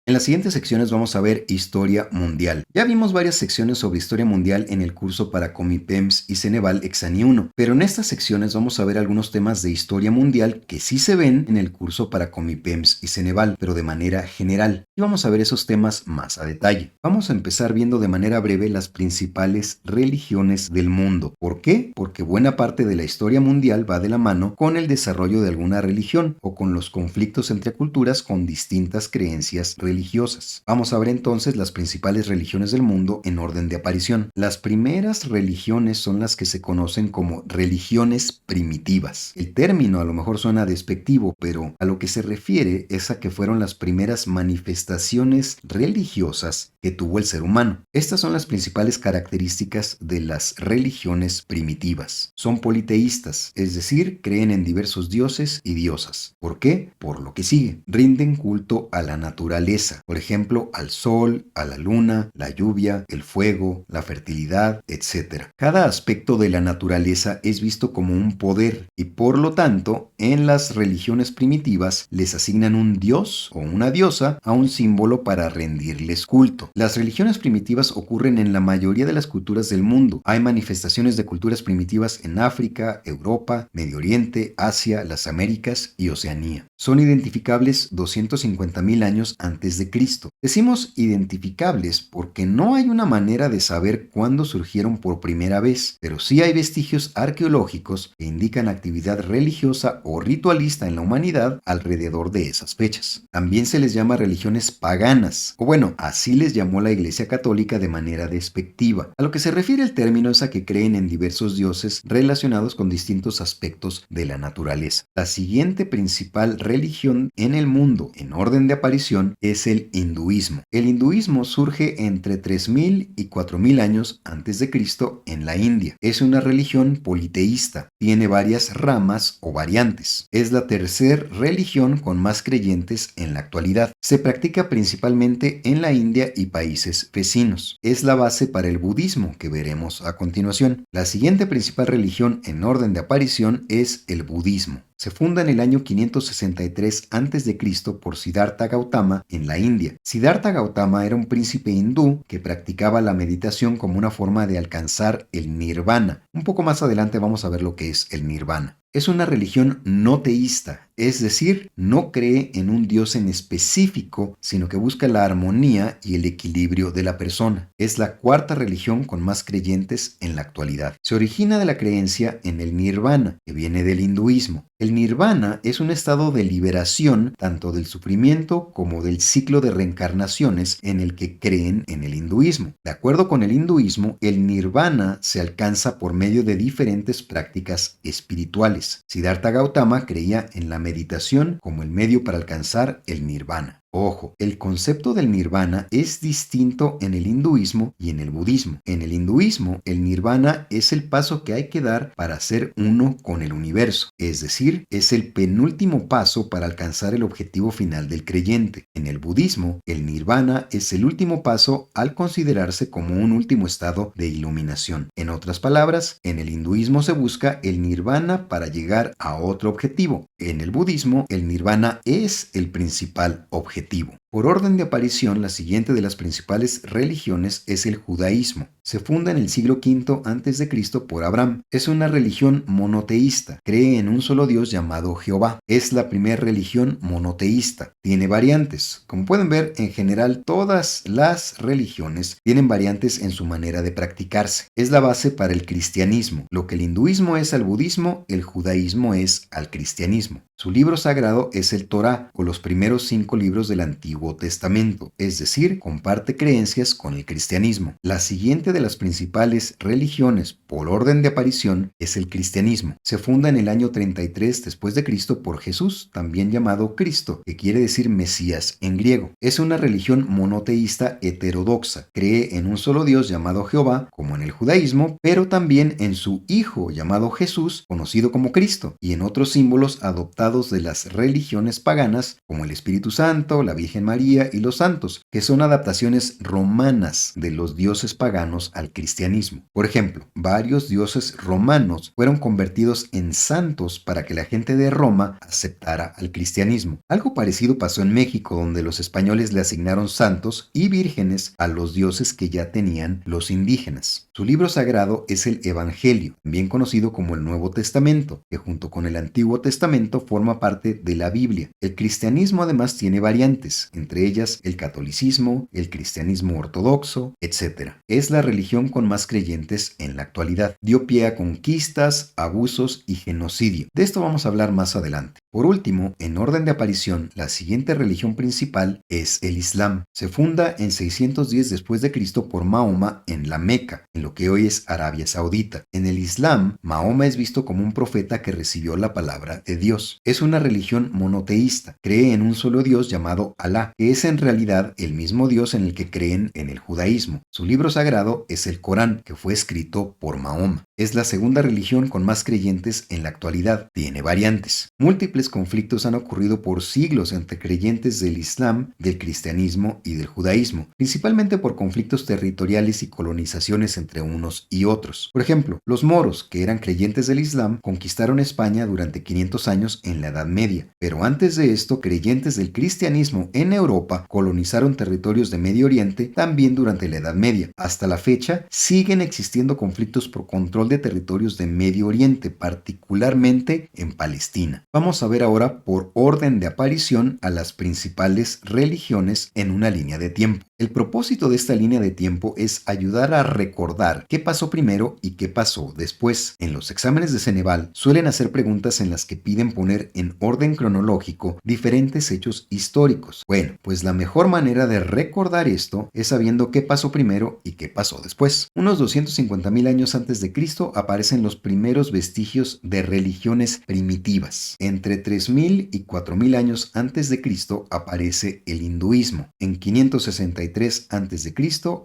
En las siguientes secciones vamos a ver historia mundial. Ya vimos varias secciones sobre historia mundial en el curso para Comipems y Ceneval Exani 1, pero en estas secciones vamos a ver algunos temas de historia mundial que sí se ven en el curso para Comipems y Ceneval, pero de manera general. Y vamos a ver esos temas más a detalle. Vamos a empezar viendo de manera breve las principales religiones del mundo. ¿Por qué? Porque buena parte de la historia mundial va de la mano con el desarrollo de alguna religión o con los conflictos entre culturas con distintas creencias religiosas. Vamos a ver entonces las principales religiones del mundo en orden de aparición. Las primeras religiones son las que se conocen como religiones primitivas. El término a lo mejor suena despectivo, pero a lo que se refiere es a que fueron las primeras manifestaciones religiosas que tuvo el ser humano. Estas son las principales características de las religiones primitivas. Son politeístas, es decir, creen en diversos dioses y diosas. ¿Por qué? Por lo que sigue. Rinden culto a la naturaleza. Por ejemplo, al sol, a la luna, la lluvia, el fuego, la fertilidad, etc. Cada aspecto de la naturaleza es visto como un poder y por lo tanto, en las religiones primitivas les asignan un dios o una diosa a un símbolo para rendirles culto. Las religiones primitivas ocurren en la mayoría de las culturas del mundo. Hay manifestaciones de culturas primitivas en África, Europa, Medio Oriente, Asia, las Américas y Oceanía. Son identificables 250.000 años antes de Cristo. Decimos identificables porque no hay una manera de saber cuándo surgieron por primera vez, pero sí hay vestigios arqueológicos que indican actividad religiosa o ritualista en la humanidad alrededor de esas fechas. También se les llama religiones paganas, o bueno, así les llamó la Iglesia Católica de manera despectiva. A lo que se refiere el término es a que creen en diversos dioses relacionados con distintos aspectos de la naturaleza. La siguiente principal religión en el mundo, en orden de aparición, es el hinduismo. El hinduismo surge entre 3000 y 4000 años antes de Cristo en la India. Es una religión politeísta. Tiene varias ramas o variantes. Es la tercera religión con más creyentes en la actualidad. Se practica principalmente en la India y países vecinos. Es la base para el budismo que veremos a continuación. La siguiente principal religión en orden de aparición es el budismo. Se funda en el año 563 a.C. por Siddhartha Gautama en la India. Siddhartha Gautama era un príncipe hindú que practicaba la meditación como una forma de alcanzar el nirvana. Un poco más adelante vamos a ver lo que es el nirvana. Es una religión no teísta, es decir, no cree en un dios en específico, sino que busca la armonía y el equilibrio de la persona. Es la cuarta religión con más creyentes en la actualidad. Se origina de la creencia en el nirvana, que viene del hinduismo. El nirvana es un estado de liberación tanto del sufrimiento como del ciclo de reencarnaciones en el que creen en el hinduismo. De acuerdo con el hinduismo, el nirvana se alcanza por medio de diferentes prácticas espirituales. Siddhartha Gautama creía en la meditación como el medio para alcanzar el nirvana. Ojo, el concepto del nirvana es distinto en el hinduismo y en el budismo. En el hinduismo, el nirvana es el paso que hay que dar para ser uno con el universo, es decir, es el penúltimo paso para alcanzar el objetivo final del creyente. En el budismo, el nirvana es el último paso al considerarse como un último estado de iluminación. En otras palabras, en el hinduismo se busca el nirvana para llegar a otro objetivo. En el budismo, el nirvana es el principal objetivo. Por orden de aparición, la siguiente de las principales religiones es el judaísmo. Se funda en el siglo V a.C. por Abraham. Es una religión monoteísta. Cree en un solo Dios llamado Jehová. Es la primera religión monoteísta. Tiene variantes. Como pueden ver, en general todas las religiones tienen variantes en su manera de practicarse. Es la base para el cristianismo. Lo que el hinduismo es al budismo, el judaísmo es al cristianismo. Su libro sagrado es el Torá, o los primeros 5 libros del Antiguo Testamento, es decir, comparte creencias con el cristianismo. La siguiente de las principales religiones por orden de aparición es el cristianismo. Se funda en el año 33 después de Cristo por Jesús, también llamado Cristo, que quiere decir Mesías en griego. Es una religión monoteísta heterodoxa. Cree en un solo Dios llamado Jehová, como en el judaísmo, pero también en su Hijo llamado Jesús, conocido como Cristo, y en otros símbolos adoptados de las religiones paganas, como el Espíritu Santo, la Virgen María y los santos, que son adaptaciones romanas de los dioses paganos al cristianismo. Por ejemplo, varios dioses romanos fueron convertidos en santos para que la gente de Roma aceptara al cristianismo. Algo parecido pasó en México, donde los españoles le asignaron santos y vírgenes a los dioses que ya tenían los indígenas. Su libro sagrado es el Evangelio, bien conocido como el Nuevo Testamento, que junto con el Antiguo Testamento forma parte de la Biblia. El cristianismo además tiene variantes, entre ellas el catolicismo, el cristianismo ortodoxo, etc. Es la religión con más creyentes en la actualidad. Dio pie a conquistas, abusos y genocidio. De esto vamos a hablar más adelante. Por último, en orden de aparición, la siguiente religión principal es el Islam. Se funda en 610 después de Cristo por Mahoma en la Meca, en lo que hoy es Arabia Saudita. En el Islam, Mahoma es visto como un profeta que recibió la palabra de Dios. Es una religión monoteísta. Cree en un solo Dios llamado Alá, que es en realidad el mismo Dios en el que creen en el judaísmo. Su libro sagrado es el Corán, que fue escrito por Mahoma. Es la segunda religión con más creyentes en la actualidad. Tiene variantes. Múltiples conflictos han ocurrido por siglos entre creyentes del Islam, del cristianismo y del judaísmo, principalmente por conflictos territoriales y colonizaciones entre unos y otros. Por ejemplo, los moros, que eran creyentes del Islam, conquistaron España durante 500 años en la Edad Media, pero antes de esto, creyentes del cristianismo en Europa colonizaron territorios de Medio Oriente también durante la Edad Media. Hasta la fecha, siguen existiendo conflictos por control de territorios de Medio Oriente, particularmente en Palestina. Vamos a ver ahora por orden de aparición a las principales religiones en una línea de tiempo. El propósito de esta línea de tiempo es ayudar a recordar qué pasó primero y qué pasó después. En los exámenes de Ceneval suelen hacer preguntas en las que piden poner en orden cronológico diferentes hechos históricos. Bueno, pues la mejor manera de recordar esto es sabiendo qué pasó primero y qué pasó después. Unos 250,000 años antes de Cristo aparecen los primeros vestigios de religiones primitivas. Entre 3,000 y 4,000 años antes de Cristo aparece el hinduismo. En 563 a.C.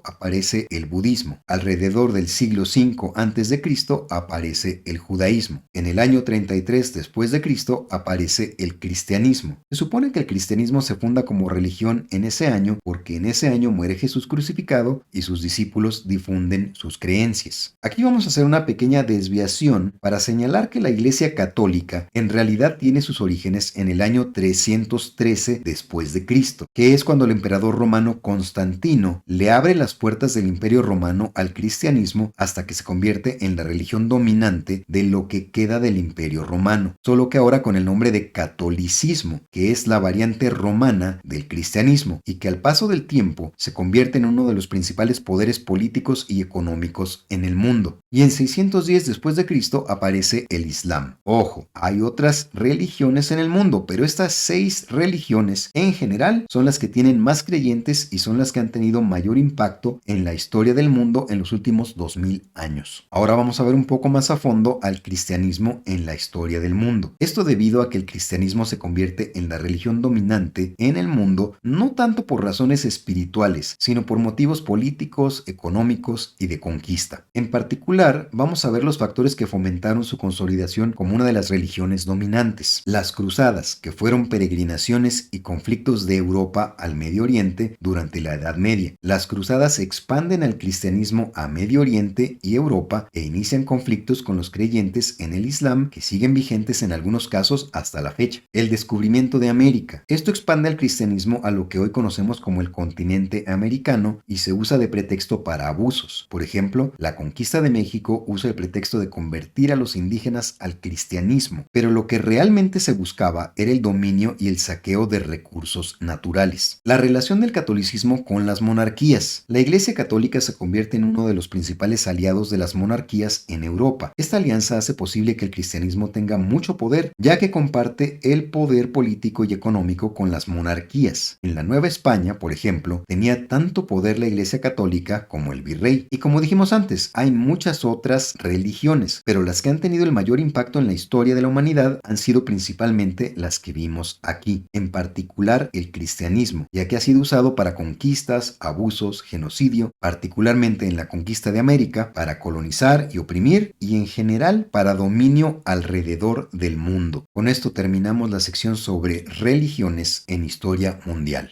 aparece el budismo. Alrededor del siglo V a.C. aparece el judaísmo. En el año 33 después de Cristo aparece el cristianismo. Se supone que el cristianismo se funda como religión en ese año porque en ese año muere Jesús crucificado y sus discípulos difunden sus creencias. Aquí vamos a hacer una pequeña desviación para señalar que la Iglesia Católica en realidad tiene sus orígenes en el año 313 después de Cristo, que es cuando el emperador romano Constantino le abre las puertas del Imperio Romano al cristianismo hasta que se convierte en la religión dominante de lo que queda del Imperio Romano, solo que ahora con el nombre de catolicismo, que es la variante romana del cristianismo y que al paso del tiempo se convierte en uno de los principales poderes políticos y económicos en el mundo. Y en 610 después de Cristo aparece el Islam. Ojo, hay otras religiones en el mundo, pero estas 6 religiones en general son las que tienen más creyentes y son las que han tenido mayor impacto en la historia del mundo en los últimos 2000 años. Ahora vamos a ver un poco más a fondo al cristianismo en la historia del mundo. Esto debido a que el cristianismo se convierte en la religión dominante en el mundo, no tanto por razones espirituales, sino por motivos políticos, económicos y de conquista. En particular, vamos a ver los factores que fomentaron su consolidación como una de las religiones dominantes. Las cruzadas, que fueron peregrinaciones y conflictos de Europa al Medio Oriente durante la Edad Media. Las cruzadas expanden al cristianismo a Medio Oriente y Europa e inician conflictos con los creyentes en el Islam que siguen vigentes en algunos casos hasta la fecha. El descubrimiento de América. Esto expande al cristianismo a lo que hoy conocemos como el continente americano y se usa de pretexto para abusos. Por ejemplo, la conquista de México usa el pretexto de convertir a los indígenas al cristianismo, pero lo que realmente se buscaba era el dominio y el saqueo de recursos naturales. La relación del catolicismo con las monarquías. La Iglesia Católica se convierte en uno de los principales aliados de las monarquías en Europa. Esta alianza hace posible que el cristianismo tenga mucho poder, ya que comparte el poder político y económico con las monarquías. En la Nueva España, por ejemplo, tenía tanto poder la Iglesia Católica como el virrey. Y como dijimos antes, hay muchas otras religiones, pero las que han tenido el mayor impacto en la historia de la humanidad han sido principalmente las que vimos aquí, en particular el cristianismo, ya que ha sido usado para conquistas, abusos, genocidio, particularmente en la conquista de América, para colonizar y oprimir y en general para dominio alrededor del mundo. Con esto terminamos la sección sobre religiones en historia mundial.